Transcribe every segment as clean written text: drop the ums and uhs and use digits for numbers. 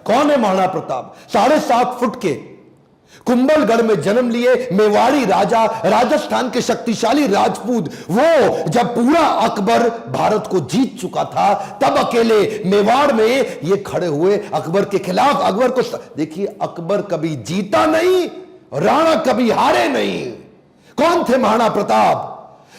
कौन है महाराणा प्रताप? 7.5 फुट के कुंभलगढ़ में जन्म लिए मेवाड़ी राजा, राजस्थान के शक्तिशाली राजपूत। वो जब पूरा अकबर भारत को जीत चुका था तब अकेले मेवाड़ में ये खड़े हुए अकबर के खिलाफ। अकबर को देखिए, अकबर कभी जीता नहीं, राणा कभी हारे नहीं। कौन थे महाराणा प्रताप?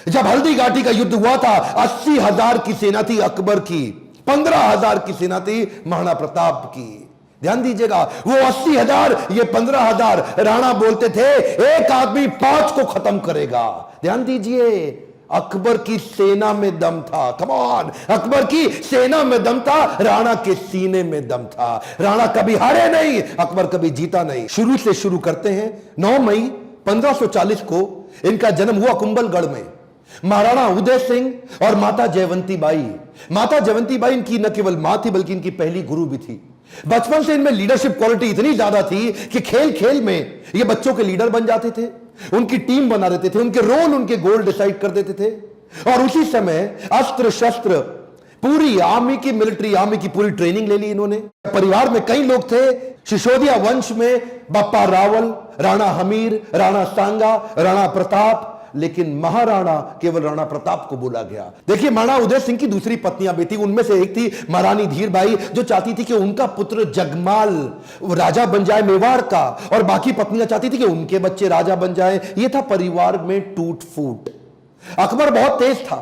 जब हल्दी घाटी का युद्ध हुआ था, 80,000 की सेना थी अकबर की, 15,000 की सेना थी महाराणा प्रताप की। ध्यान दीजिएगा, वो 80,000, ये 15,000। राणा बोलते थे एक आदमी 5 को खत्म करेगा। ध्यान दीजिए, अकबर की सेना में दम था। कम ऑन, अकबर की सेना में दम था, राणा के सीने में दम था। राणा कभी हारे नहीं, अकबर कभी जीता नहीं। शुरू से शुरू करते हैं। 9 मई 1540 को इनका जन्म हुआ कुंभलगढ़ में। महाराणा उदय सिंह और माता जयवंती बाई। माता जयवंती बाई इनकी न केवल मां थी बल्कि इनकी पहली गुरु भी थी। बचपन से इनमें लीडरशिप क्वालिटी इतनी ज्यादा थी कि खेल खेल में ये बच्चों के लीडर बन जाते थे, उनकी टीम बना देते थे, उनके रोल, उनके गोल डिसाइड कर देते थे। और उसी समय अस्त्र शस्त्र, पूरी आर्मी की, मिलिट्री आर्मी की पूरी ट्रेनिंग ले ली इन्होंने। परिवार में कई लोग थे। सिसोदिया वंश में बप्पा रावल, राणा हमीर, राणा सांगा, राणा प्रताप, लेकिन महाराणा केवल राणा प्रताप को बोला गया। देखिए, महाराणा उदय सिंह की दूसरी पत्नियां भी थी। उनमें से एक थी महारानी धीरबाई, जो चाहती थी कि उनका पुत्र जगमाल राजा बन जाए मेवाड़ का, और बाकी पत्नियां चाहती थी कि उनके बच्चे राजा बन जाए। यह था परिवार में टूट फूट। अकबर बहुत तेज था,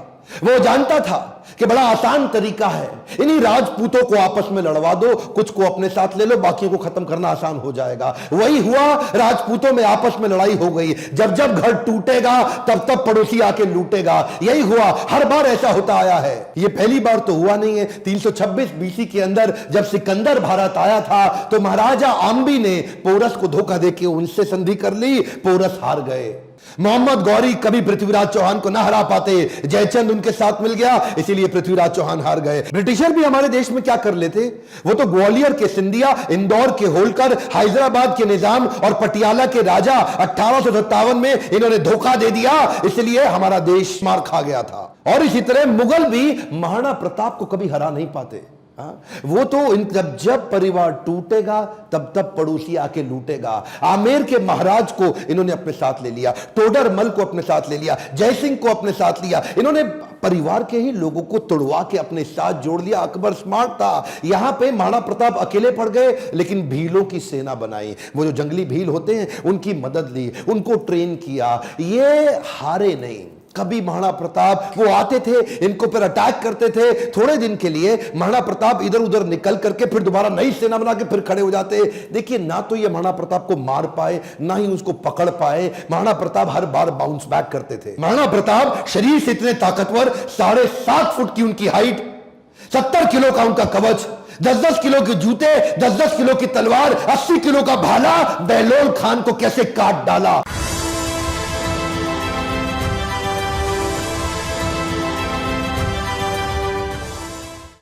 वो जानता था कि बड़ा आसान तरीका है, इन्हीं राजपूतों को आपस में लड़वा दो, कुछ को अपने साथ ले लो, बाकियों को खत्म करना आसान हो जाएगा। वही हुआ, राजपूतों में आपस में लड़ाई हो गई। जब जब घर टूटेगा तब तब पड़ोसी आके लूटेगा। यही हुआ, हर बार ऐसा होता आया है। यह पहली बार तो हुआ नहीं है। 326 बीसी के अंदर जब सिकंदर भारत आया था तो महाराजा आम्बी ने पोरस को धोखा देके उनसे संधि कर ली, पोरस हार गए। मोहम्मद गौरी कभी पृथ्वीराज चौहान को ना हरा पाते, जयचंद उनके साथ मिल गया, इसीलिए पृथ्वीराज चौहान हार गए। ब्रिटिशर भी हमारे देश में क्या कर लेते, वो तो ग्वालियर के सिंधिया, इंदौर के होलकर, हैदराबाद के निजाम और पटियाला के राजा 1857 में इन्होंने धोखा दे दिया, इसलिए हमारा देश मार खा गया था। और इसी तरह मुगल भी महाराणा प्रताप को कभी हरा नहीं पाते। वो तो जब परिवार टूटेगा तब तब पड़ोसी आके लूटेगा। आमेर के महाराज को इन्होंने अपने साथ ले लिया, टोडरमल को अपने साथ ले लिया, जयसिंह को अपने साथ लिया। इन्होंने परिवार के ही लोगों को तोड़वा के अपने साथ जोड़ लिया। अकबर स्मार्ट था। यहां पे महाराणा प्रताप अकेले पड़ गए, लेकिन भीलों की सेना बनाई। वो जो जंगली भील होते हैं उनकी मदद ली, उनको ट्रेन किया। ये हारे नहीं कभी। महाराणा प्रताप वो आते थे, इनको पर अटैक करते थे। थोड़े दिन के लिए महाराणा प्रताप इधर उधर निकल करके फिर दोबारा नई सेना बना के फिर खड़े हो जाते। देखिए, ना तो ये महाराणा प्रताप को मार पाए, ना ही उसको पकड़ पाए। महाराणा प्रताप हर बार बाउंस बैक करते थे। महाराणा प्रताप शरीर से इतने ताकतवर, 7.5 फुट की उनकी हाइट, 70 किलो का उनका कवच, 10-10 किलो के जूते, 10-10 किलो की तलवार, 80 किलो का भाला, बहलोल खान को कैसे काट डाला।